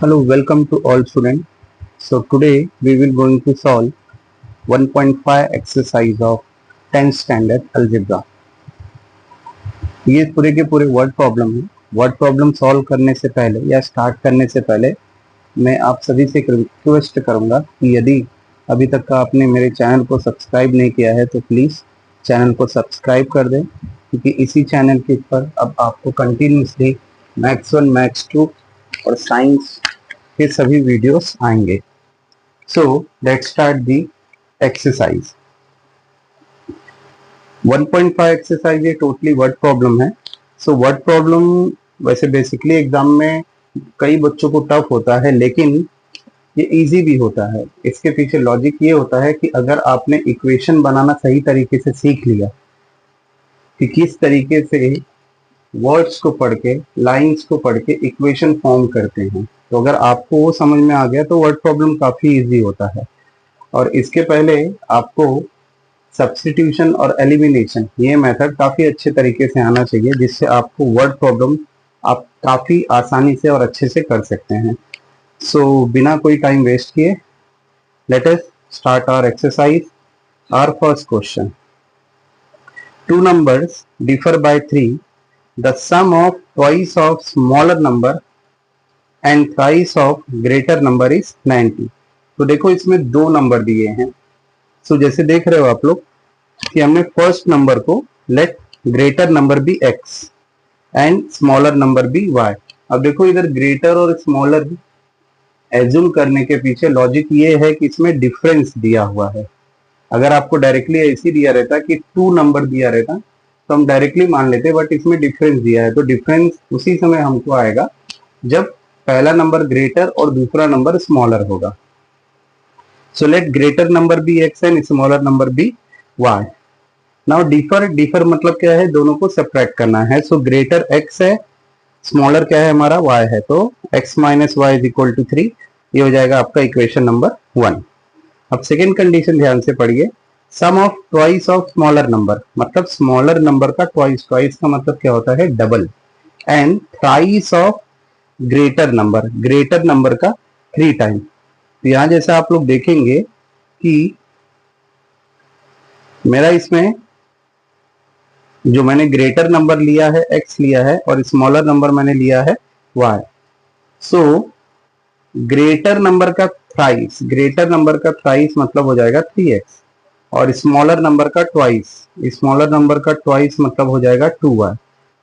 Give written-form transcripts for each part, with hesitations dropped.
Hello, welcome to all students. So today we will going to solve 1.5 exercise of 10th standard algebra. ये पूरे के पूरे word problem है। Word problem solve करने से पहले या स्टार्ट करने से पहले मैं आप सभी से रिक्वेस्ट करूंगा कि यदि अभी तक का आपने मेरे चैनल को सब्सक्राइब नहीं किया है तो प्लीज़ चैनल को सब्सक्राइब कर दें, क्योंकि इसी चैनल के ऊपर अब आपको कंटिन्यूसली मैथ्स 1, मैथ्स 2 और साइंस के सभी वीडियोस आएंगे। So let's start the exercise. 1.5 exercise ये टोटली वर्ड प्रॉब्लम है। सो वर्ड प्रॉब्लम वैसे बेसिकली एग्जाम में कई बच्चों को टफ होता है, लेकिन ये इजी भी होता है। इसके पीछे लॉजिक ये होता है कि अगर आपने इक्वेशन बनाना सही तरीके से सीख लिया कि किस तरीके से वर्ड्स को पढ़ के, लाइंस को पढ़ के इक्वेशन फॉर्म करते हैं, तो अगर आपको वो समझ में आ गया तो वर्ड प्रॉब्लम काफी इजी होता है। और इसके पहले आपको सब्स्टिट्यूशन और एलिमिनेशन ये मेथड काफी अच्छे तरीके से आना चाहिए, जिससे आपको वर्ड प्रॉब्लम आप काफी आसानी से और अच्छे से कर सकते हैं। सो बिना कोई टाइम वेस्ट किए let us start our exercise. Our first question, two numbers differ by 3, the sum of twice of smaller number and thrice of greater number is 90। तो देखो इसमें दो नंबर दिए हैं। सो जैसे देख रहे हो आप लोग कि हमने फर्स्ट नंबर को let greater number be x and smaller number be y। अब देखो इधर ग्रेटर और स्मॉलर एज्यूम करने के पीछे लॉजिक ये है कि इसमें डिफरेंस दिया हुआ है। अगर आपको डायरेक्टली ऐसी दिया रहता कि 2 नंबर दिया रहता तो हम डायरेक्टली मान लेते, बट इसमें डिफरेंस दिया है तो डिफरेंस उसी समय हमको आएगा जब पहला नंबर ग्रेटर और दूसरा नंबर स्मॉलर होगा। So let greater number be x and smaller number be y। Now differ मतलब क्या है, दोनों को सब्ट्रैक्ट करना है। सो ग्रेटर x है, स्मॉलर क्या है हमारा y है, तो x minus y is equal to 3। ये हो जाएगा आपका इक्वेशन नंबर 1। अब सेकेंड कंडीशन ध्यान से पढ़िए, sum of twice of smaller number, मतलब स्मॉलर नंबर का ट्वाइस, ट्वाइस का मतलब क्या होता है double, and thrice of greater number, greater number का 3 टाइम। तो यहां जैसे आप लोग देखेंगे कि मेरा इसमें जो मैंने ग्रेटर नंबर लिया है x लिया है और स्मॉलर नंबर मैंने लिया है y। सो ग्रेटर नंबर का थ्राइस, ग्रेटर नंबर का थ्राइस मतलब हो जाएगा 3x, और स्मॉलर नंबर का ट्वाइस, स्मॉलर नंबर का ट्वाइस मतलब हो जाएगा 2y,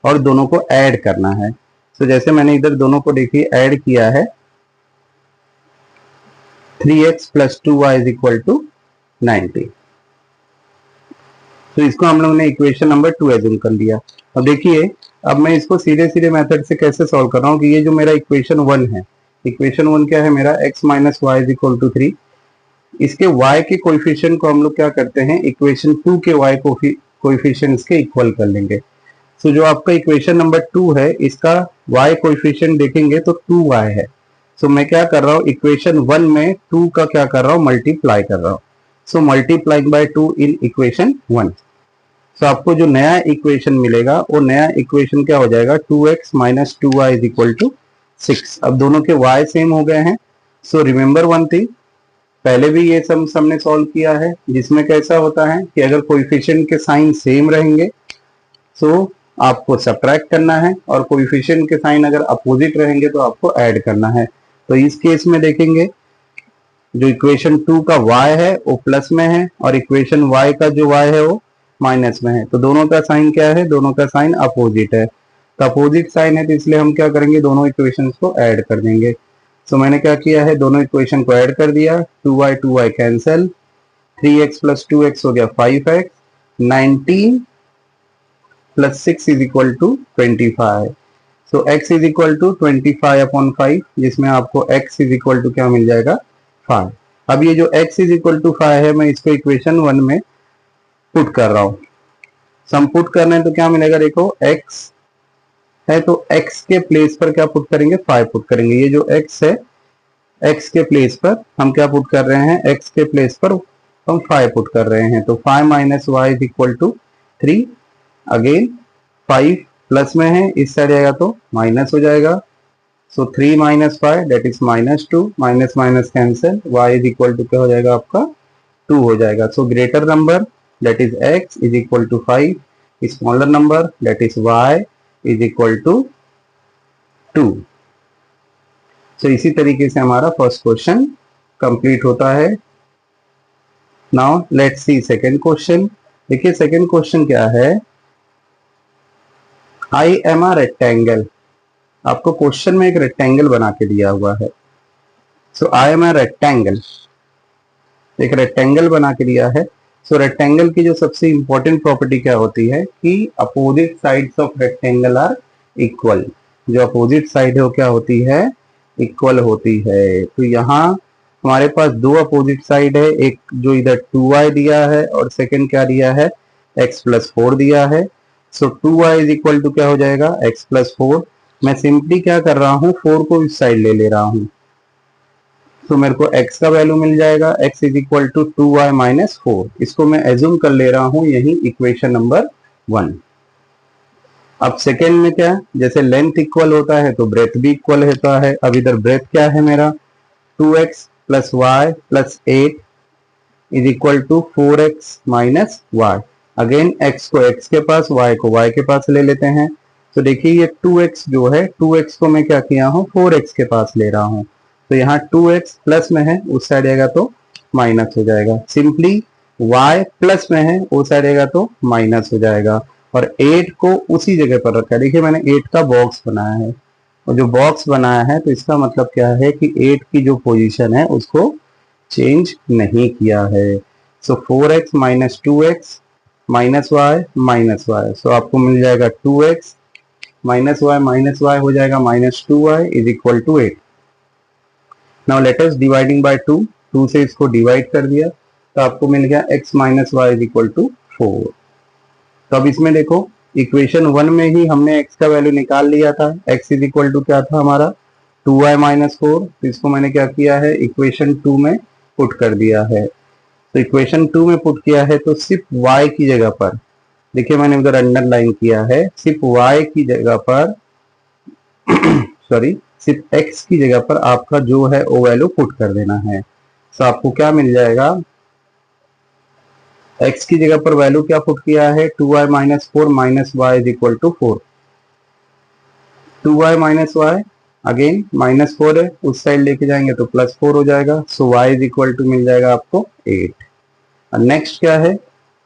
और दोनों को ऐड करना है। तो जैसे मैंने इधर दोनों को देखिए ऐड किया है, 3x plus 2y is equal to 90। तो इसको हम लोग ने इक्वेशन नंबर 2 एज्यूम कर लिया। अब देखिए अब मैं इसको सीधे सीधे मेथड से कैसे सॉल्व कर रहा हूँ कि ये जो मेरा इक्वेशन 1 है, इक्वेशन 1 क्या है मेरा, x minus y is equal to 3। इसके y के कोएफिशिएंट को हम लोग क्या करते हैं, इक्वेशन 2 के y कोएफिशिएंट्स के इक्वल कर लेंगे। सो जो आपका इक्वेशन नंबर 2 है इसका y कोएफिशिएंट देखेंगे तो 2y है। सो मैं क्या कर रहा हूँ, इक्वेशन 1 में 2 का क्या कर रहा हूँ, मल्टीप्लाई कर रहा हूँ। सो मल्टीप्लाइंग बाय 2 इन इक्वेशन 1। सो आपको जो नया इक्वेशन मिलेगा वो नया इक्वेशन क्या हो जाएगा, 2x minus 2y is equal to 6। अब दोनों के y सेम हो गए हैं। सो रिमेंबर वन थिंग, पहले भी ये सम हमने सॉल्व किया है, जिसमें कैसा होता है कि अगर कोएफिशिएंट के साइन सेम रहेंगे तो आपको सब्ट्रैक्ट करना है, और कोएफिशिएंट के साइन अगर अपोजिट रहेंगे तो आपको ऐड करना है। तो इस केस में देखेंगे जो इक्वेशन 2 का y है वो प्लस में है, और इक्वेशन y का जो y है वो माइनस में है। तो दोनों का साइन क्या है, दोनों का साइन अपोजिट है। तो अपोजिट साइन है तो इसलिए हम क्या करेंगे, दोनों इक्वेशन को ऐड कर देंगे। तो मैंने क्या किया है, दोनों इक्वेशन को ऐड कर दिया, 2y cancel, 3x plus 2x हो गया 5x, 19 plus 6 is equal to 25। So x is equal to 25 upon 5, जिसमें आपको x इज इक्वल टू क्या मिल जाएगा, 5। अब ये जो x इज इक्वल टू 5 है, मैं इसको इक्वेशन 1 में पुट कर रहा हूँ। सम पुट करना है तो क्या मिलेगा, देखो x है तो x के प्लेस पर क्या पुट करेंगे, 5 पुट करेंगे। ये जो x है, x के प्लेस पर हम क्या पुट कर रहे हैं, x के प्लेस पर हम 5 पुट कर रहे हैं। तो 5 minus y is equal to 3। Again 5 plus में है, इस साइड आएगा तो माइनस हो जाएगा, so 3 minus 5 that is -2, minus minus cancel, y is equal to क्या हो जाएगा आपका 2 हो जाएगा. So greater number that is x is equal to 5, smaller number that is y is equal to 2. So इसी तरीके से हमारा फर्स्ट क्वेश्चन कंप्लीट होता है. Now let's see second question. देखिए सेकंड क्वेश्चन क्या है. I am a rectangle. आपको क्वेश्चन में एक रेक्टेंगल बना के दिया हुआ है. सो आई एम अ रेक्टेंगल, एक रेक्टेंगल बना के दिया है. सो रेक्टेंगल की जो सबसे इंपॉर्टेंट प्रॉपर्टी क्या होती है कि opposite sides of rectangle are equal. जो अपोजिट साइड है वो क्या होती है, इक्वल होती है. तो यहाँ हमारे पास दो अपोजिट साइड है, एक जो इधर 2y दिया है और सेकंड क्या दिया है, x प्लस 4 दिया है. सो 2y इज इक्वल टू क्या हो जाएगा, x प्लस 4. मैं सिंपली क्या कर रहा हूँ, 4 को इस साइड ले ले रहा हूँ. तो मेरे को x का वैल्यू मिल जाएगा, x is equal to 2y minus 4. इसको मैं एज्यूम कर ले रहा हूँ यही इक्वेशन नंबर 1. अब सेकेंड में क्या, जैसे लेंथ इक्वल होता है तो ब्रेथ भी इक्वल होता है. अब इधर ब्रेथ क्या है मेरा, 2x plus y plus 8 is equal to 4x minus y. Again x को x के पास, y को y के पास ले लेते हैं. तो देखिए ये 2x जो है, 2x को मैं क्या किया हूँ, 4x के पास ले रहा हूँ. तो यहाँ 2x प्लस में है, उस साइड आएगा तो माइनस हो जाएगा. सिंपली y प्लस में है, उस साइड आएगा तो माइनस हो जाएगा. और 8 को उसी जगह पर रखा है. देखिए मैंने 8 का बॉक्स बनाया है, और जो बॉक्स बनाया है तो इसका मतलब क्या है कि 8 की जो पोजीशन है उसको चेंज नहीं किया है. So 4x minus 2x minus y minus y. So आपको मिल जाएगा 2x माइनस वाई हो जाएगा minus 2y is equal to 8. Now let us dividing by 2. 2 से इसको डिवाइड कर दिया तो आपको मिल गया x minus y is equal to 4. तो अब इसमें देखो इक्वेशन 1 में ही हमने x का वैल्यू निकाल लिया था. x इज इक्वल टू क्या था हमारा, 2y माइनस 4. तो इसको मैंने क्या किया है, इक्वेशन 2 में पुट कर दिया है. तो इक्वेशन 2 में पुट किया है तो सिर्फ y की जगह पर, देखिए मैंने उधर अंडरलाइन किया है, सिर्फ y की जगह पर सॉरी सिर्फ x की जगह पर आपका जो है वो वैल्यू पुट कर देना है. तो आपको क्या मिल जाएगा, x की जगह पर वैल्यू क्या पुट किया है, 2y minus 4 minus y is equal to 4. 2y minus y, again minus 4 है, उस साइड लेके जाएंगे तो प्लस 4 हो जाएगा. So y is equal to मिल जाएगा आपको 8. और नेक्स्ट क्या है,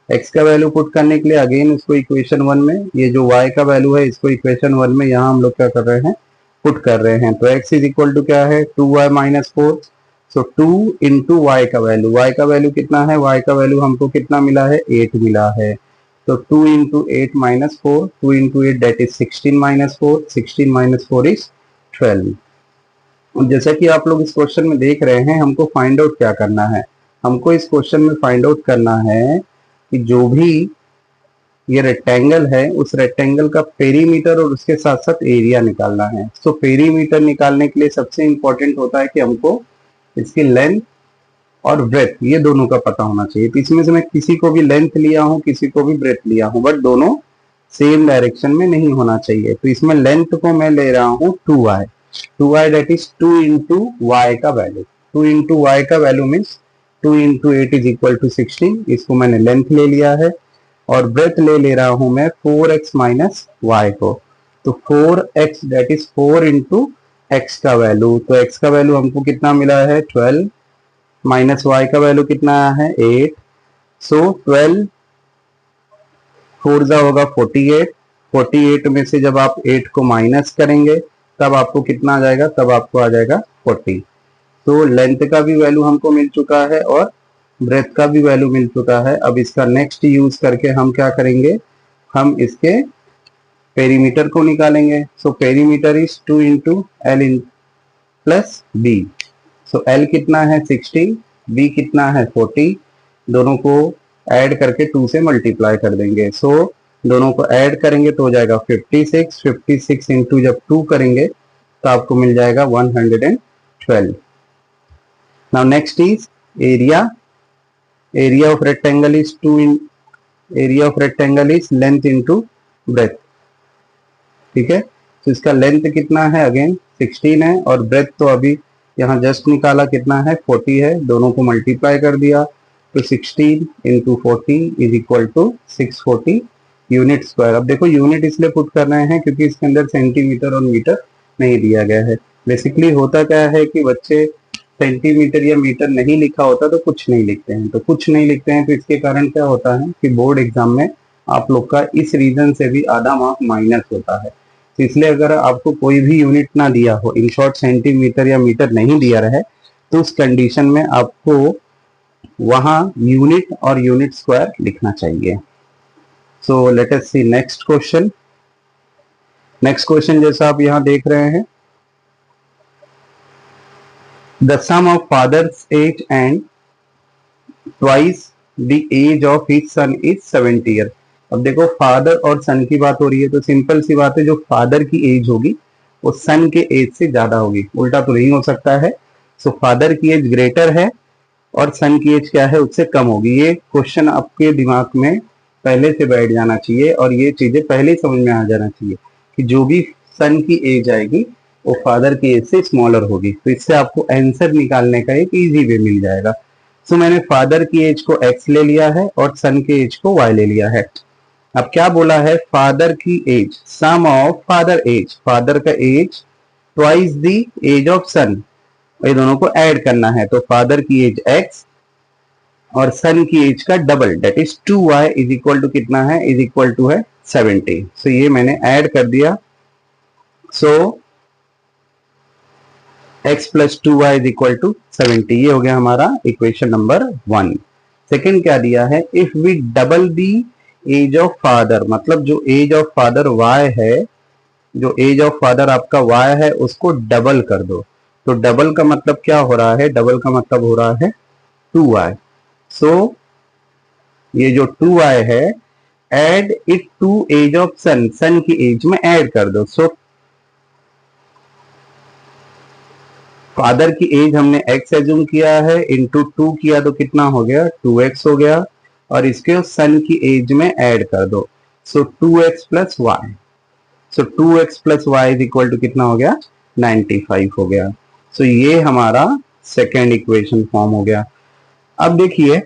x का वैल्यू पुट करने के लिए अगेन उसको इक्वेशन 1 में, ये जो y का वैल्यू है इसको इक्वेशन 1 में यहाँ हम लोग क्या कर रहे हैं, पुट कर रहे हैं. तो x इज इक्वल टू क्या है, 2y माइनस 4. सो 2 इंटू वाई का वैल्यू, y का वैल्यू कितना है, y का वैल्यू हमको कितना मिला है, 8 मिला है. तो 2 into 8 minus 4, 2 into 8 that is 16 minus 4, 16 minus 4 is 12. जैसा कि आप लोग इस क्वेश्चन में देख रहे हैं, हमको फाइंड आउट क्या करना है, हमको इस क्वेश्चन में फाइंड आउट करना है कि जो भी ये रेक्टेंगल है उस रेक्टेंगल का पेरीमीटर और उसके साथ साथ एरिया निकालना है. तो पेरीमीटर निकालने के लिए सबसे इंपॉर्टेंट होता है कि हमको इसकी लेंथ और ब्रेथ ये दोनों का पता होना चाहिए. तो इसमें से मैं किसी को भी लेंथ लिया हूं, किसी को भी ब्रेथ लिया हूं, बट दोनों सेम डायरेक्शन में नहीं होना चाहिए. तो इसमें लेंथ को मैं ले रहा हूं 2y, 2y that is 2 into y का वैल्यू. 2 इंटू वाई का value means 2 into 8 is equal to 16. इसको मैंने लेंथ ले लिया है. और ब्रेथ ले रहा हूं मैं 4x माइनस वाई को. तो 4x that is 4 into x का वैल्यू. तो x का वैल्यू हमको कितना मिला है, 12 माइनस y का वैल्यू कितना आया है, 8. सो 12 4 जा होगा 48. 48 में से जब आप 8 को माइनस करेंगे तब आपको कितना आ जाएगा, तब आपको आ जाएगा 40. तो लेंथ का भी वैल्यू हमको मिल चुका है और ब्रेथ का भी वैल्यू मिल चुका है. अब इसका नेक्स्ट यूज करके हम क्या करेंगे, हम इसके पेरीमीटर को निकालेंगे. So perimeter is 2 into L in plus B. So L कितना है 60, बी कितना है 40. दोनों को ऐड करके 2 से मल्टीप्लाई कर देंगे. सो दोनों को ऐड करेंगे तो हो जाएगा 56. 56 इंटू जब 2 करेंगे तो आपको मिल जाएगा 112. Now next is area. Area of rectangle is 2 in area of rectangle is length into breadth. ठीक है, तो इसका लेंथ कितना है, अगेन 16 है और ब्रेथ तो अभी यहाँ जस्ट निकाला कितना है 40 है, दोनों को मल्टीप्लाई कर दिया तो 16 into 40 is equal to 640 unit square. अब देखो यूनिट इसलिए पुट कर रहे हैं क्योंकि इसके अंदर सेंटीमीटर और मीटर नहीं दिया गया है। बेसिकली होता क्या है कि बच्चे सेंटीमीटर या मीटर नहीं लिखा होता तो कुछ नहीं लिखते हैं, तो कुछ नहीं लिखते हैं तो इसके कारण क्या होता है कि बोर्ड एग्जाम में आप लोग का इस रीजन से भी आधा मार्क माइनस होता है। तो इसलिए अगर आपको कोई भी यूनिट ना दिया हो, इन शॉर्ट सेंटीमीटर या मीटर नहीं दिया रहे, तो उस कंडीशन में आपको वहां यूनिट और यूनिट स्क्वायर लिखना चाहिए। So let us see next question. Next question जैसा आप यहां देख रहे हैं, the sum of father's age and twice the age of his son is 70 year. अब देखो फादर और सन की बात हो रही है तो सिंपल सी बात है, जो फादर की एज होगी वो सन के एज से ज्यादा होगी, उल्टा तो नहीं हो सकता है। सो फादर की एज ग्रेटर है और सन की एज क्या है उससे कम होगी। ये क्वेश्चन आपके दिमाग में पहले से बैठ जाना चाहिए और ये चीजें पहले ही समझ में आ जाना चाहिए कि जो भी सन की एज आएगी वो फादर की एज से स्मॉलर होगी। तो इससे आपको आंसर निकालने का एक इजी वे मिल जाएगा। सो मैंने फादर की एज को x ले लिया है और सन के एज को y ले लिया है। अब क्या बोला है, फादर की age, sum of father age, father का age twice the age of son, ये दोनों को ऐड करना है। तो फादर की एज x और सन की एज का double that is 2y is equal to कितना है, इज इक्वल टू है 70। सो ये मैंने ऐड कर दिया। So x plus 2y is equal to 70, ये हो गया हमारा इक्वेशन नंबर 1। सेकेंड क्या दिया है, if we double the age of father, मतलब जो एज ऑफ फादर y है, जो एज ऑफ फादर आपका y है उसको डबल कर दो। तो डबल का मतलब क्या हो रहा है, डबल का मतलब हो रहा है 2y। सो ये जो 2y है add it to age of son, son की एज में ऐड कर दो। सो फादर की एज हमने x एज्यूम किया है, इंटू 2 किया तो कितना हो गया 2x हो गया, और इसके सन की एज में ऐड कर दो। So 2x plus y, so 2x plus y is equal to कितना हो गया 95 हो गया। सो ये हमारा सेकेंड इक्वेशन फॉर्म हो गया। अब देखिए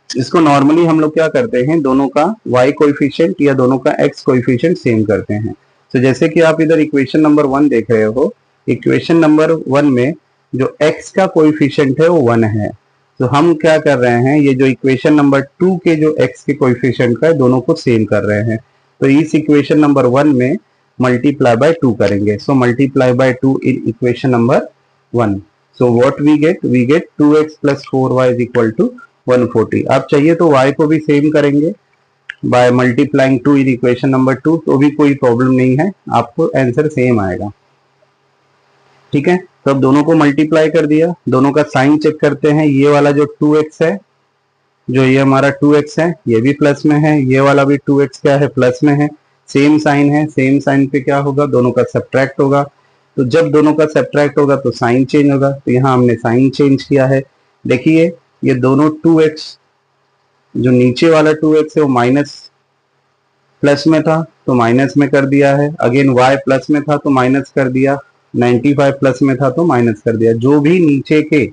इसको नॉर्मली हम लोग क्या करते हैं, दोनों का y कोएफिशिएंट या दोनों का x कोएफिशिएंट सेम करते हैं। तो जैसे कि आप इधर इक्वेशन नंबर 1 देख रहे हो, इक्वेशन नंबर 1 में जो x का कोएफिशिएंट है वो 1 है। तो हम क्या कर रहे हैं, ये जो इक्वेशन नंबर 2 के जो x के कोएफिशिएंट का है दोनों को सेम कर रहे हैं। तो इस इक्वेशन नंबर 1 में मल्टीप्लाई बाय 2 करेंगे। So multiply by 2 in equation number 1। So what we get 2x plus 4y is equal to 140। आप चाहिए तो y को भी सेम करेंगे by multiplying 2 in equation number 2, तो भी कोई प्रॉब्लम नहीं है, आपको आंसर सेम आएगा। ठीक है, तो अब दोनों को मल्टीप्लाई कर दिया, दोनों का साइन चेक करते हैं। ये वाला जो 2x है, जो ये हमारा 2x है ये भी प्लस में है, ये वाला भी 2x क्या है प्लस में है, सेम साइन है, सेम साइन पे क्या होगा दोनों का सब्ट्रैक्ट होगा। तो जब दोनों का सब्ट्रैक्ट होगा तो साइन चेंज होगा, तो यहाँ हमने साइन चेंज किया है। देखिए ये दोनों 2x, जो नीचे वाला 2x है वो माइनस प्लस में था तो माइनस में कर दिया है, अगेन y प्लस में था तो माइनस कर दिया, 95 प्लस में था तो माइनस कर दिया। जो भी नीचे के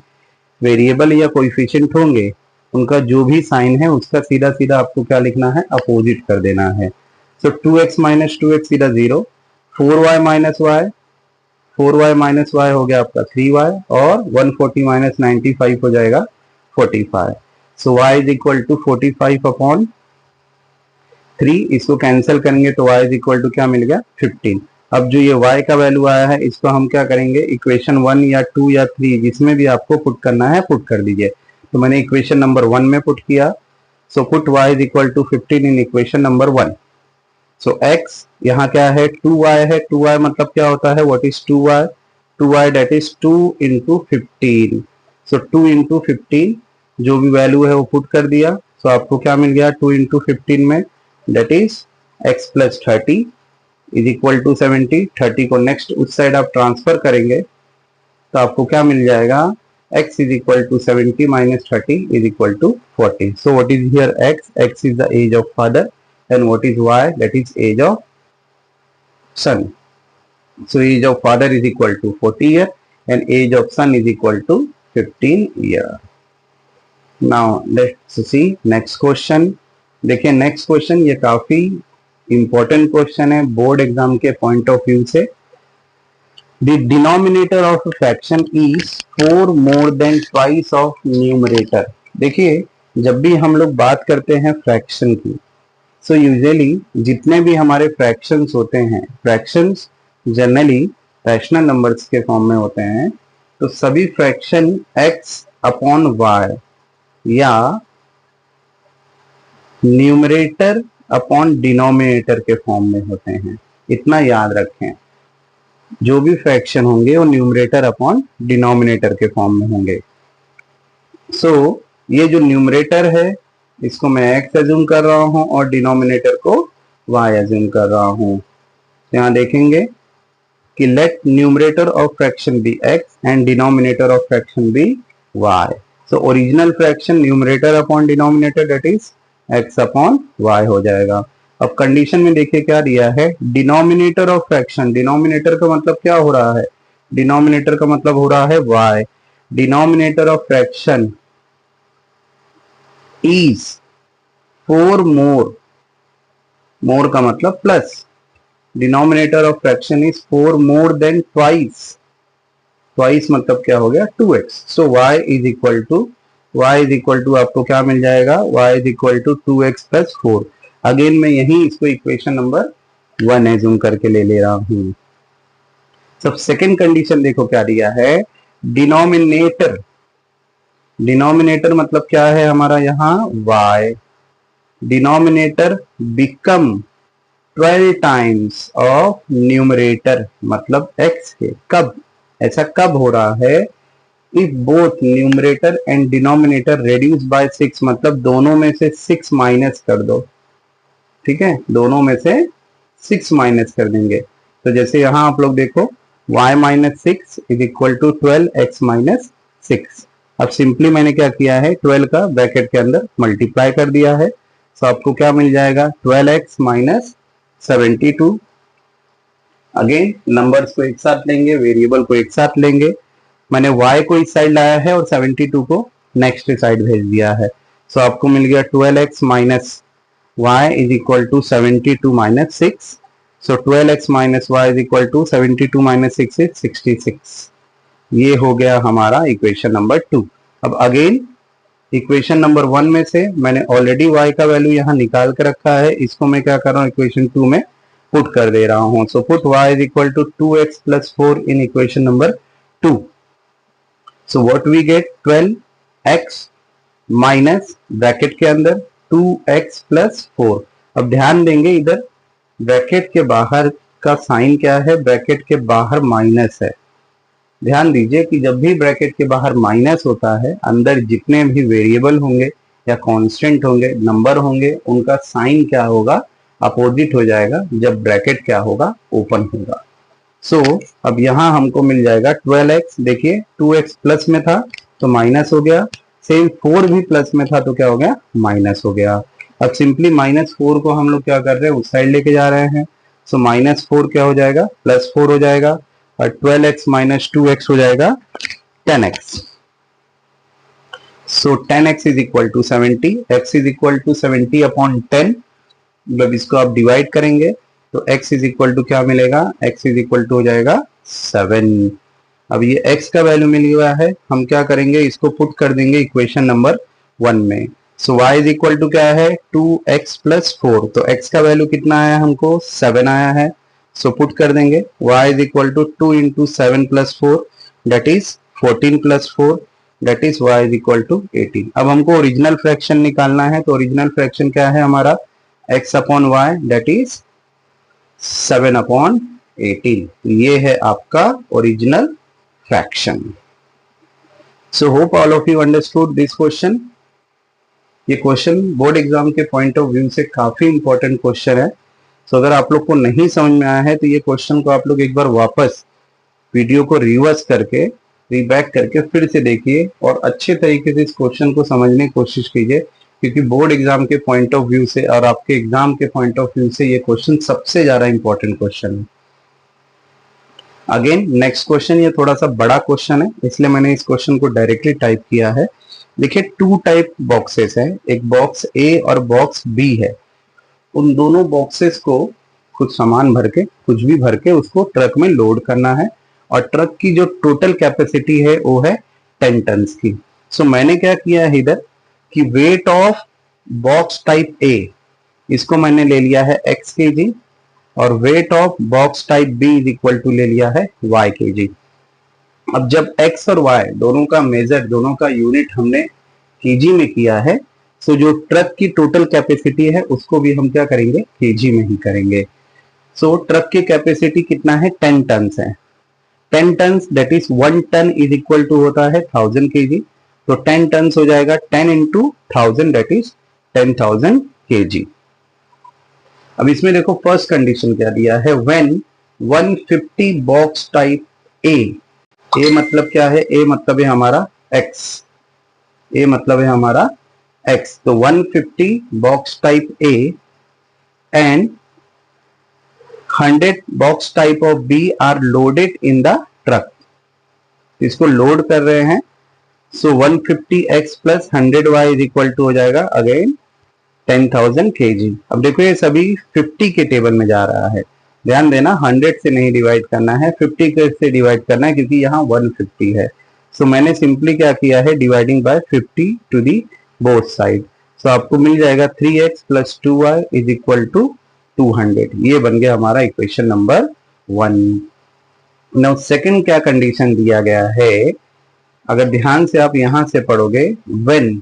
वेरिएबल या कोएफिशिएंट होंगे उनका जो भी साइन है उसका सीधा सीधा आपको क्या लिखना है, अपोजिट कर देना है। सो 2x माइनस 2x सीधा 0, 4y minus y, 4y minus y हो गया आपका 3y, और 140 माइनस 95 हो जाएगा 45। So y is equal to 45 upon 3, इसको कैंसिल करेंगे तो y इज इक्वल टू क्या मिल गया 15। अब जो ये y का वैल्यू आया है इसको हम क्या करेंगे, इक्वेशन 1 या 2 या 3 जिसमें भी आपको पुट करना है पुट कर दीजिए। तो मैंने इक्वेशन नंबर 1 में पुट किया, so put y is equal to 15 in equation number 1। So x यहाँ क्या है 2y है, 2y मतलब क्या होता है, what is 2y, 2y that is 2 into 15। So 2 into 15 जो भी वैल्यू है वो पुट कर दिया। सो आपको क्या मिल गया 2 इंटू 15 में that is x plus 30 is equal to 70। 30 को नेक्स्ट उस साइड आप ट्रांसफर करेंगे तो आपको क्या मिल जाएगा, x is equal to 70 minus 30 is equal to 40। So what is here x is the age of father and what is y, that is age of son. So age of father is equal to 40 year and age of son is equal to 15 year. Now let's see next question. देखिए next question, ये काफी important question है board exam के point of view से. The denominator of a fraction is 4 more than twice of numerator. देखिए जब भी हम लोग बात करते हैं फ्रैक्शन की, सो यूजुअली जितने भी हमारे फ्रैक्शंस होते हैं, फ्रैक्शंस जनरली रैशनल नंबर्स के फॉर्म में होते हैं, तो सभी फ्रैक्शन x अपॉन y या न्यूमरेटर अपॉन डिनोमिनेटर के फॉर्म में होते हैं. इतना याद रखें, जो भी फ्रैक्शन होंगे वो न्यूमरेटर अपॉन डिनोमिनेटर के फॉर्म में होंगे. सो ये जो न्यूमरेटर है इसको मैं x एज्यूम कर रहा हूं और डिनोमिनेटर को y एज्यूम कर रहा हूं. यहाँ देखेंगे कि let numerator of fraction be x and denominator of fraction be y. So original fraction numerator upon denominator that is x upon y हो जाएगा. अब कंडीशन में देखिए क्या दिया है, डिनोमिनेटर ऑफ फ्रैक्शन. डिनोमिनेटर का मतलब क्या हो रहा है, डिनोमिनेटर का मतलब हो रहा है y. Denominator of fraction is 4 more, more का मतलब plus. Denominator of fraction is 4 more than twice. Twice मतलब क्या हो गया 2x. सो y इज इक्वल टू आपको क्या मिल जाएगा, y is equal to 2x plus 4. Again मैं यही इसको इक्वेशन नंबर 1 एज्यूम करके ले रहा हूं. सब सेकेंड कंडीशन देखो क्या दिया है, डिनोमिनेटर. डिनोमिनेटर मतलब क्या है हमारा यहाँ y. Denominator become 12 times of numerator मतलब x है. कब, ऐसा कब हो रहा है, if both numerator and denominator reduce by 6, मतलब दोनों में से 6 माइनस कर दो. ठीक है, दोनों में से 6 माइनस कर देंगे. तो जैसे यहां आप लोग देखो y minus 6 is equal to 12x minus 6. अब सिंपली मैंने क्या किया है, 12 का ब्रैकेट के अंदर मल्टीप्लाई कर दिया है. तो आपको क्या मिल जाएगा, 12x माइनस 72. अगेन नंबर्स को एक साथ लेंगे, वेरिएबल को एक साथ लेंगे. मैंने y को इस साइड लाया है और 72 को नेक्स्ट साइड भेज दिया है. सो आपको मिल गया 12x minus y is equal to 72 minus 6. So 12x minus y is equal to 72 minus 6 is 66. ये हो गया हमारा इक्वेशन नंबर 2. अब अगेन इक्वेशन नंबर 1 में से मैंने ऑलरेडी y का वैल्यू यहाँ निकाल के रखा है, इसको मैं क्या कर रहा हूँ इक्वेशन 2 में पुट कर दे रहा हूँ. So put y is equal to 2x plus 4 in equation number 2. So what we get 12x minus bracket के अंदर 2x प्लस 4. अब ध्यान देंगे इधर ब्रैकेट के बाहर का साइन क्या है, ब्रैकेट के बाहर माइनस है. ध्यान दीजिए कि जब भी ब्रैकेट के बाहर माइनस होता है, अंदर जितने भी वेरिएबल होंगे या कांस्टेंट होंगे, नंबर होंगे, उनका साइन क्या होगा, अपोजिट हो जाएगा जब ब्रैकेट क्या होगा, ओपन होगा. सो अब यहां हमको मिल जाएगा 12x. देखिए 2x प्लस में था तो माइनस हो गया, सेम 4 भी प्लस में था तो क्या हो गया, माइनस हो गया. अब सिंपली -4 को हम लोग क्या कर रहे हैं, उस साइड लेके जा रहे हैं. सो -4 क्या हो जाएगा, +4 हो जाएगा और 12x माइनस 2x हो जाएगा 10x. So 10x is equal to 70, x is equal to 70 upon 10. मतलब इसको आप डिवाइड करेंगे तो x इज इक्वल टू क्या मिलेगा, x इज इक्वल टू हो जाएगा 7. अब ये x का वैल्यू मिल गया है, हम क्या करेंगे, इसको पुट कर देंगे इक्वेशन नंबर 1 में. सो y इज इक्वल टू क्या है, 2x प्लस 4. तो x का वैल्यू कितना आया हमको, 7 आया है. सो पुट कर देंगे y is equal to 2 into 7 plus 4 that is 14 plus 4 that is y is equal to 18. अब हमको ओरिजिनल फ्रैक्शन निकालना है, तो ओरिजिनल फ्रैक्शन क्या है हमारा, x upon y that is 7 upon 18. ये है आपका original fraction. So hope all of you understood this question. ये क्वेश्चन बोर्ड एग्जाम के पॉइंट ऑफ व्यू से काफी इंपॉर्टेंट क्वेश्चन है. सो अगर आप लोग को नहीं समझ में आया है तो ये क्वेश्चन को आप लोग एक बार वापस वीडियो को रिवर्स करके रीबैक करके फिर से देखिए और अच्छे तरीके से इस क्वेश्चन को समझने की कोशिश कीजिए, क्योंकि बोर्ड एग्जाम के पॉइंट ऑफ व्यू से और आपके एग्जाम के पॉइंट ऑफ व्यू से ये क्वेश्चन सबसे ज्यादा इंपॉर्टेंट क्वेश्चन है. अगेन नेक्स्ट क्वेश्चन, ये थोड़ा सा बड़ा क्वेश्चन है इसलिए मैंने इस क्वेश्चन को डायरेक्टली टाइप किया है। देखिए टू टाइप बॉक्सेस है, एक बॉक्स ए और बॉक्स बी है। उन दोनों बॉक्सेस को कुछ सामान भर के, कुछ भी भर के उसको ट्रक में लोड करना है और ट्रक की जो टोटल कैपेसिटी है वो है 10 टन की। सो मैंने क्या किया है इधर कि weight of box type A इसको मैंने ले लिया है x kg और weight of box type B is equal to ले लिया है y kg। अब जब x और y दोनों का मेजर, दोनों का यूनिट हमने केजी में किया है, तो जो ट्रक की टोटल कैपेसिटी है उसको भी हम क्या करेंगे, केजी में ही करेंगे। सो ट्रक की कैपेसिटी कितना है, 10 टन है। 10 ton that is 1 ton is equal to होता है 1000 केजी। तो 10 टन हो जाएगा 10 इंटू 1000 दैट इज 10,000 केजी। अब इसमें देखो फर्स्ट कंडीशन क्या दिया है, व्हेन 150 बॉक्स टाइप ए, ए मतलब क्या है, ए मतलब है हमारा x, ए मतलब है हमारा x। तो 150 box type A and 100 box type of B are loaded in the truck. इसको लोड कर रहे हैं। So 150x plus 100y is equal to हो जाएगा अगेन 10,000 kg। अब देखो ये सभी 50 के टेबल में जा रहा है, ध्यान देना 100 से नहीं डिवाइड करना है, 50 से डिवाइड करना है क्योंकि यहाँ 150 है। सो मैंने सिंपली क्या किया है, dividing by 50 to the both side. So आपको मिल जाएगा 3x plus 2y is equal to 200। ये बन गया हमारा इक्वेशन नंबर 1। नाउ सेकंड क्या कंडीशन दिया गया है, अगर ध्यान से आप यहां से पढ़ोगे, व्हेन,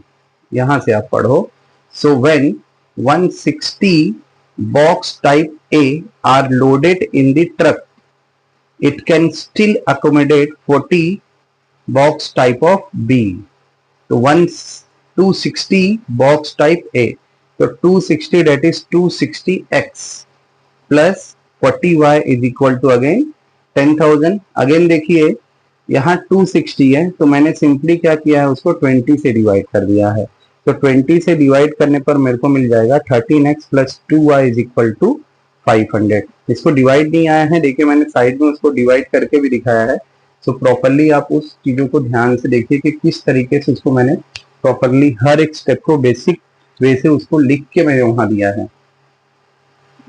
यहां से आप पढ़ो, so when 160 box type A are loaded in the truck, it can still accommodate 40 box type of B. तो 260 box type A, तो 260 that is 260x plus 40y is equal to again 10,000। Again देखिए यहाँ 260 है तो मैंने simply क्या किया है, उसको 20 से डिवाइड कर दिया है। तो 20 से डिवाइड करने पर मेरे को मिल जाएगा 13x plus 2y is equal to 500। इसको डिवाइड नहीं आया है, देखिए मैंने साइड में उसको डिवाइड करके भी दिखाया है। सो प्रॉपरली आप उस चीजों को ध्यान से देखिए कि किस तरीके से उसको मैंने प्रॉपरली हर एक स्टेप को बेसिक वे से उसको लिख के मैंने वहां दिया है।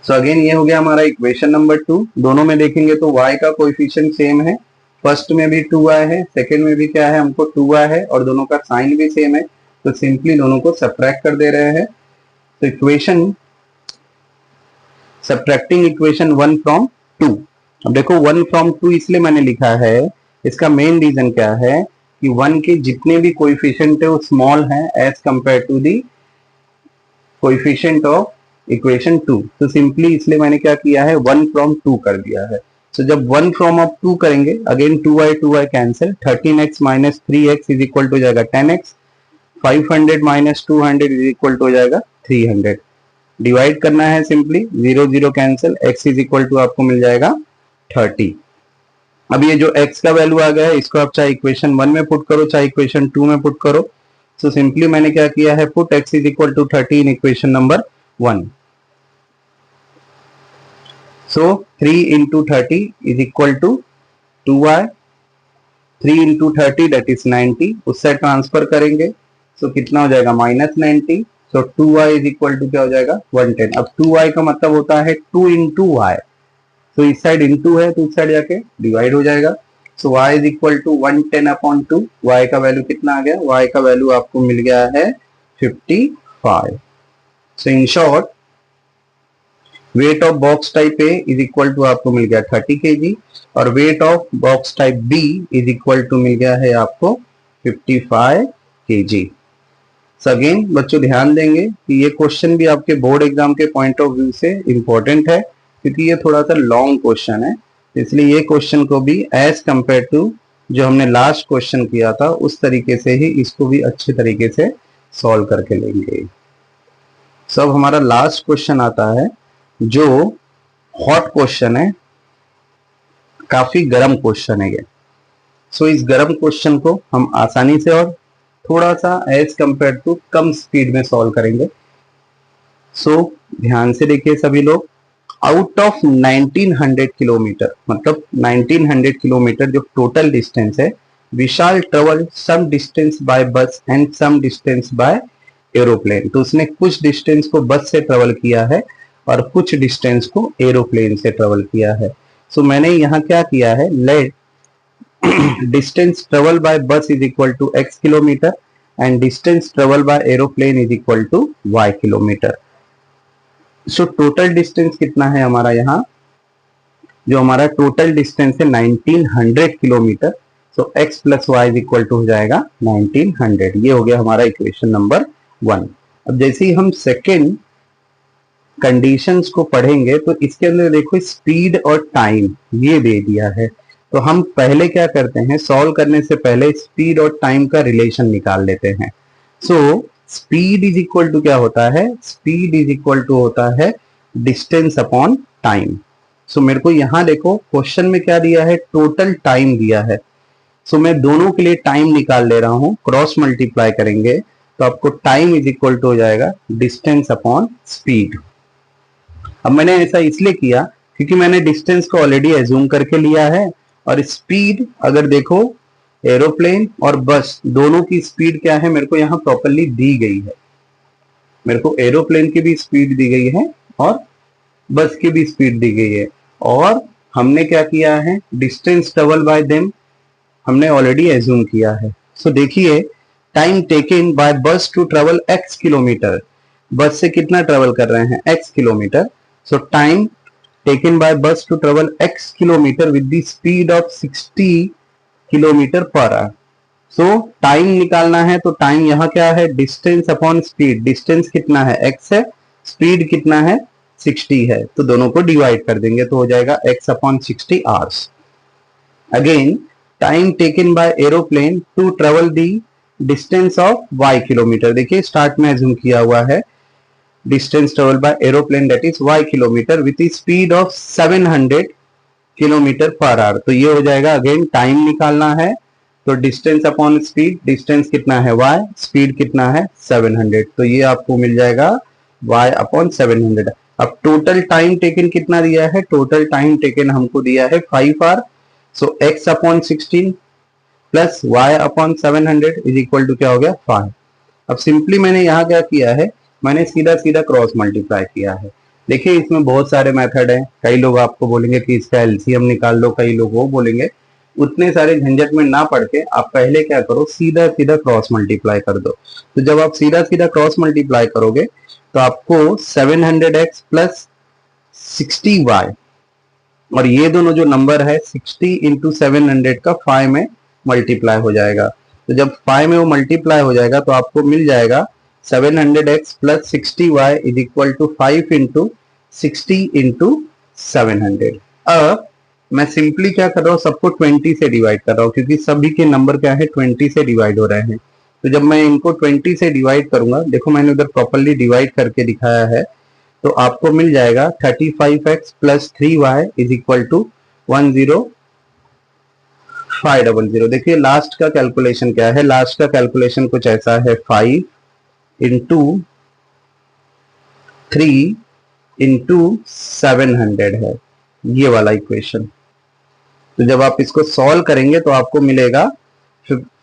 सो अगेन ये हो गया हमारा इक्वेशन नंबर 2। दोनों में देखेंगे तो y का कोएफिशिएंट सेम है, फर्स्ट में भी 2y है, सेकंड में भी क्या है, हमको 2y है और दोनों का साइन भी सेम है। तो सिंपली दोनों को सब्ट्रैक्ट कर दे रहे हैं। तो इक्वेशन, सब्ट्रैक्टिंग इक्वेशन 1 फ्रॉम 2। अब देखो 1 फ्रॉम 2 इसलिए मैंने लिखा है, इसका मेन रीजन क्या है कि 1 के जितने भी कोएफिशिएंट है वो स्मॉल है as compare to the coefficient of equation 2। तो सिंपली इसलिए मैंने क्या किया है, 1 फ्रॉम 2 कर दिया है। तो जब 1 फ्रॉम ऑफ 2 करेंगे, again 2y cancel, 13x minus 3x is equal to जाएगा 10x, 500 minus 200 is equal to हो जाएगा 300। डिवाइड करना है simply, 0 0 cancel, x is equal to आपको मिल जाएगा 30। अब ये जो x का वैल्यू आ गया है इसको आप चाहे इक्वेशन 1 में पुट करो चाहे इक्वेशन 2 में पुट करो। सो सिंपली मैंने क्या किया है, put x is equal to 30 in equation number 1। So 3 into 30 is equal to 2y, 3 into 30 that is 90, उससे ट्रांसफर करेंगे तो कितना हो जाएगा, माइनस 90। तो 2y इज इक्वल टू क्या हो जाएगा, 110। अब 2y का मतलब होता है 2 इंटू वाई, तो इस साइड इंटू है तो इस साइड जाके डिवाइड हो जाएगा। So y is equal to 110 upon 2। y का वैल्यू कितना आ गया, y का वैल्यू आपको मिल गया है 55। So in short weight of box type A is equal to आपको मिल गया 30 kg और weight of box type B is equal to मिल गया है आपको 55 kg। अगेन बच्चों ध्यान देंगे कि ये क्वेश्चन भी आपके बोर्ड एग्जाम के पॉइंट ऑफ व्यू से इंपॉर्टेंट है क्योंकि ये थोड़ा सा लॉन्ग क्वेश्चन है, इसलिए ये क्वेश्चन को भी एज कंपेयर टू जो हमने लास्ट क्वेश्चन किया था उस तरीके से ही इसको भी अच्छे तरीके से सॉल्व करके लेंगे। सब हमारा लास्ट क्वेश्चन आता है जो हॉट क्वेश्चन है, काफी गर्म क्वेश्चन है ये। सो इस गर्म क्वेश्चन को हम आसानी से और थोड़ा सा एज कंपेयर टू कम स्पीड में सॉल्व करेंगे। सो ध्यान से देखिए सभी लोग, आउट ऑफ 1900 किलोमीटर, मतलब 1900 किलोमीटर जो टोटल डिस्टेंस है, Vishal travel some distance by bus and some distance by aeroplane. तो उसने कुछ डिस्टेंस को बस से ट्रेवल किया है और कुछ डिस्टेंस को एरोप्लेन से ट्रेवल किया है। सो मैंने यहाँ क्या किया है, let distance travel by bus is equal to x kilometre and distance travel by aeroplane is equal to y kilometre. So total distance कितना है हमारा, यहाँ जो हमारा टोटल डिस्टेंस है 1900 kilometre. So x plus y is equal to हो जाएगा 1900। ये हो गया हमारा इक्वेशन नंबर 1। अब जैसे ही हम सेकेंड कंडीशंस को पढ़ेंगे तो इसके अंदर देखो स्पीड और टाइम ये दे दिया है। तो हम पहले क्या करते हैं, सॉल्व करने से पहले स्पीड और टाइम का रिलेशन निकाल लेते हैं। So speed is equal to क्या होता है, स्पीड इज इक्वल टू होता है डिस्टेंस अपॉन टाइम। सो मेरे को यहां देखो क्वेश्चन में क्या दिया है, टोटल टाइम दिया है। सो मैं दोनों के लिए टाइम निकाल ले रहा हूं, क्रॉस मल्टीप्लाई करेंगे तो आपको टाइम इज इक्वल टू हो जाएगा डिस्टेंस अपॉन स्पीड। अब मैंने ऐसा इसलिए किया क्योंकि मैंने डिस्टेंस को ऑलरेडी एज्यूम करके लिया है, और स्पीड अगर देखो एरोप्लेन और बस दोनों की स्पीड क्या है मेरे को यहाँ प्रॉपरली दी गई है। मेरे को एरोप्लेन की भी स्पीड दी गई है और बस की भी स्पीड दी गई है, और हमने क्या किया है, डिस्टेंस ट्रेवल बाय देम हमने ऑलरेडी एज्यूम किया है। सो देखिए time taken by bus to travel x kilometre, bus से कितना ट्रेवल कर रहे हैं x kilometre. So time taken by bus to travel x kilometre with the speed of 60 kilometre per hour. So time निकालना है तो time यहाँ क्या है, डिस्टेंस अपॉन स्पीड। डिस्टेंस कितना है x है, स्पीड कितना है 60 है, तो दोनों को डिवाइड कर देंगे तो हो जाएगा x upon 60 hours. Again time taken by aeroplane to travel the distance of y kilometre. देखिए स्टार्ट में एज्यूम किया हुआ है distance travel by aeroplane that is y kilometre with speed of 700 kilometre per hour. तो ये हो जाएगा, again time निकालना है तो डिस्टेंस अपॉन स्पीड, डिस्टेंस कितना है y, स्पीड कितना है 700, तो ये आपको मिल जाएगा y अपॉन 700। अब टोटल टाइम टेकन कितना दिया है, टोटल टाइम टेकन हमको दिया है 5 hour. So x upon 16 plus y upon 700 is equal to क्या हो गया 5। अब सिंपली मैंने यहाँ क्या किया है, मैंने सीधा सीधा क्रॉस मल्टीप्लाई किया है। देखिए इसमें बहुत सारे मेथड हैं, कई लोग आपको बोलेंगे कि इसका एलसीएम निकाल लो, कई लोग वो बोलेंगे। उतने सारे झंझट में ना पढ़ के आप पहले क्या करो, सीधा सीधा क्रॉस मल्टीप्लाई कर दो। तो जब आप सीधा सीधा क्रॉस मल्टीप्लाई करोगे तो आपको 700x प्लस 60y, और ये दोनों जो नंबर है 60 इंटू 700 का 5 में मल्टीप्लाई हो जाएगा। तो जब 5 में वो मल्टीप्लाई हो जाएगा तो आपको मिल जाएगा 700x plus 60y is equal to 5 into 60 into 700। अब मैं सिंपली क्या कर रहा हूँ, सबको 20 से डिवाइड कर रहा हूँ क्योंकि सभी के नंबर क्या है 20 से डिवाइड हो रहे हैं। तो जब मैं इनको 20 से डिवाइड करूंगा, देखो मैंने उधर प्रॉपरली डिवाइड करके दिखाया है, तो आपको मिल जाएगा 35x plus 3y is equal to 10500। देखिए लास्ट का कैलकुलेशन क्या है, लास्ट का कैलकुलेशन कुछ ऐसा है, 5 इंटू 3 इंटू 700 है, ये वाला इक्वेशन। तो जब आप इसको सॉल्व करेंगे तो आपको मिलेगा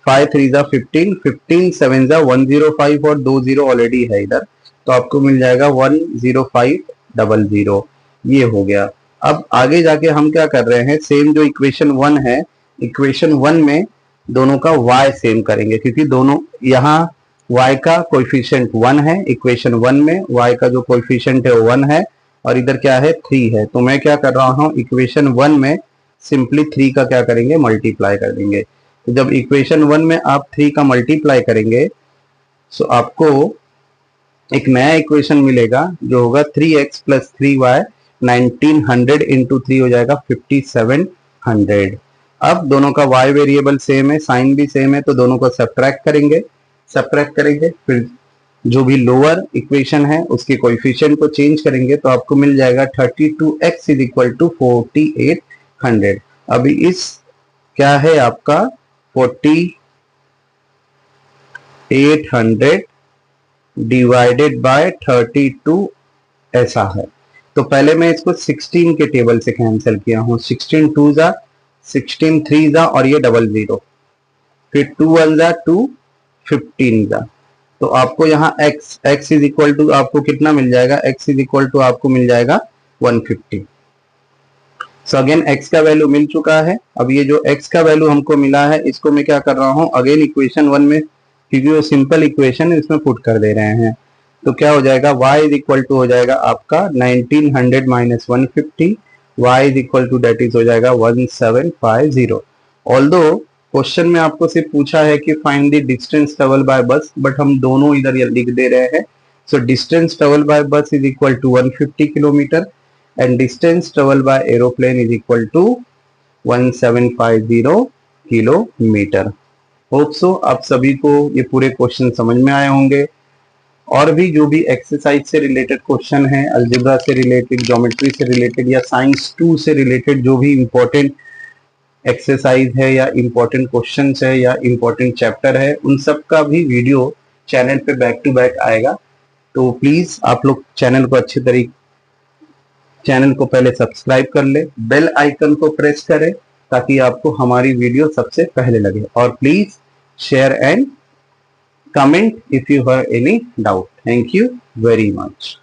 5 3 जा 15, 15 7 जा 105 और 2 जीरो ऑलरेडी है इधर, तो आपको मिल जाएगा 10500। ये हो गया। अब आगे जाके हम क्या कर रहे हैं, सेम जो इक्वेशन 1 है, इक्वेशन 1 में दोनों का y सेम करेंगे क्योंकि दोनों यहाँ y का कोएफिशिएंट 1 है, इक्वेशन 1 में y का जो कोएफिशिएंट है वो 1 है और इधर क्या है 3 है। तो मैं क्या कर रहा हूँ, इक्वेशन 1 में सिंपली 3 का क्या करेंगे, मल्टीप्लाई कर देंगे। तो जब इक्वेशन 1 में आप 3 का मल्टीप्लाई करेंगे तो आपको एक नया इक्वेशन मिलेगा जो होगा 3x प्लस 3y, 1900 इंटू 3 हो जाएगा 5700। अब दोनों का y वेरिएबल सेम है, साइन भी सेम है, तो दोनों को सब्ट्रैक्ट करेंगे, फिर जो भी लोअर इक्वेशन है उसके कोएफिशिएंट को चेंज करेंगे तो आपको मिल जाएगा 32x इज इक्वल टू 4800। अभी इस क्या है आपका 4800 डिवाइडेड बाय 32 ऐसा है। तो पहले मैं इसको 16 के टेबल से कैंसिल किया हूँ। 16 2 जा, 16 3 जा और ये डबल जीरो, फिर 2 1 जा 2, 15 जा। तो आपको यहाँ x इज इक्वल टू आपको कितना मिल जाएगा, x इज इक्वल टू आपको मिल जाएगा 150। सो अगेन x का वैल्यू मिल चुका है। अब ये जो x का वैल्यू हमको मिला है इसको मैं क्या कर रहा हूँ, अगेन इक्वेशन 1 में, क्योंकि वो सिंपल इक्वेशन है इसमें पुट कर दे रहे हैं। तो क्या हो जाएगा, y इज इक्वल टू हो जाएगा आपका 1900 minus 150, y is equal to that is हो जाएगा 1750। ऑल्दो क्वेश्चन में आपको सिर्फ पूछा है कि find the distance travel by bus, but हम दोनों इधर लिख दे रहे हैं। So distance travel by bus is equal to 150 kilometre and distance travel by aeroplane is equal to 1750 kilometre. Hope so आप सभी को ये पूरे क्वेश्चन समझ में आए होंगे। और भी जो भी एक्सरसाइज से रिलेटेड क्वेश्चन है, अलजेब्रा से रिलेटेड, ज्योमेट्री से रिलेटेड या साइंस 2 से रिलेटेड जो भी इंपॉर्टेंट एक्सरसाइज है या इंपॉर्टेंट क्वेश्चन है या इंपॉर्टेंट चैप्टर है, उन सब का भी वीडियो चैनल पे बैक टू बैक आएगा। तो प्लीज आप लोग चैनल को अच्छे तरीके, चैनल को पहले सब्सक्राइब कर ले, बेल आइकन को प्रेस करें ताकि आपको हमारी वीडियो सबसे पहले लगे। और please share and comment if you have any doubt. Thank you very much.